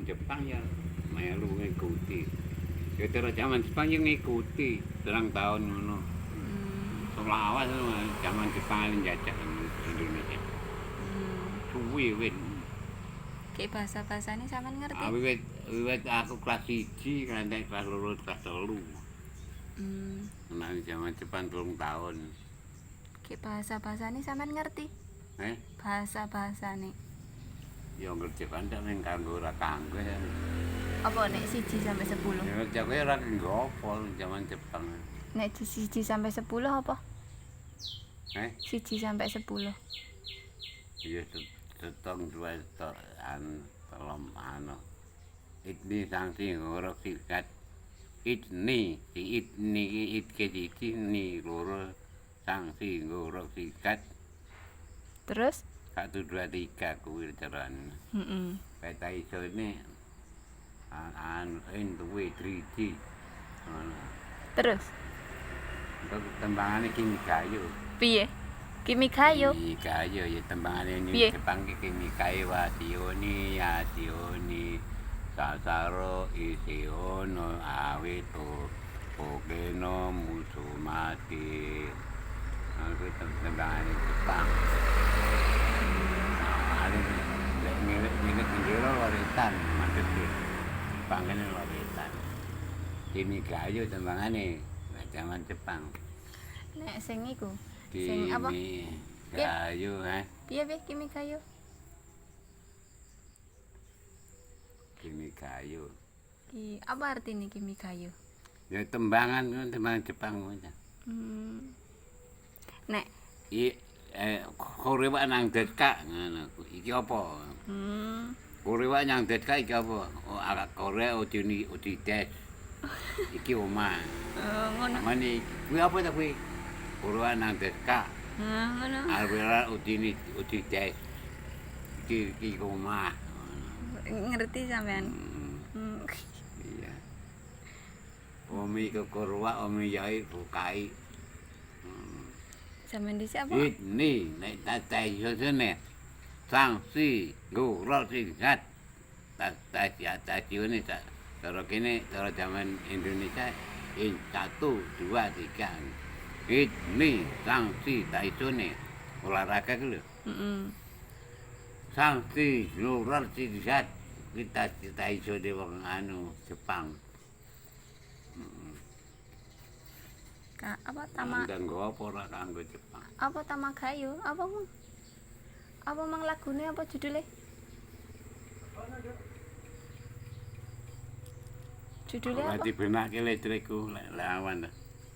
Jepang ya melu ngikuti. Ya terus zaman Jepang ya ngikuti, terang tahun ngono. Selawas zaman Jepang njajah Indonesia. Suwi wit. Kayak bahasa-bahasane sampean ngerti? Wiwit aku kelas 1 nganti kelas 2 kelas 3. Nang zaman Jepang 3 tahun. Kayak bahasa-bahasane sampean ngerti? Bahasa-bahasane. Ya ngerti kan ning kanggo ora kanggo ya. Apa nek 1 sampai 10? Ya ngerti aku ora kanggo apa zaman Jepang. Nek 1 sampai 10 apa? 1 sampai 10. Ya setong dua telom itni sanksi ngorok sikat itni si itni ke ni loro sanksi ngorok sikat Terus? 1 2 3 kuwi carane. Peta iso ini duwe 3D. Terus? Untuk tembangane kimikayo. Piye? Kimikayo. Kimikayo ya tembangane ini Jepang kimikayo wasioni yasioni sasaro isiono awito pokeno musumati. Aku tembangane Jepang. Ada milik ngira waretan maksudnya. Jepang ini waretan. Kimikayo tembangane zaman Jepang. Nek sing iku sing apa? Kayu, Piye kimikayo? Kimikayo. Apa artinya kimikayo? Ya tembangan Jepang aja. Nek korewa nang detka ngono. Iki apa? Korewa nang detka iki apa? Ala Korea udi des. Iki omah. Ngono. Mani kuwi apa ta kuwi? Korewa nang detka. Ngono. Alwera udi des. Iki omah. Ngerti sampean? Iya. Omi ke Korewa, omi yai bukai. Sampean dhisik apa? Ini nek tatai sosone sanksi guru singkat tatai ini cara kene cara zaman Indonesia 1 2 3 ini sanksi taisone olahraga ku lho sanksi guru singkat kita taisone wong anu Jepang. Apa tama? Kanggo apa ora kanggo Jepang? Apa tamagayo? Apa mang lagune apa judule? Judule apa? Berarti benake listrikku lawan.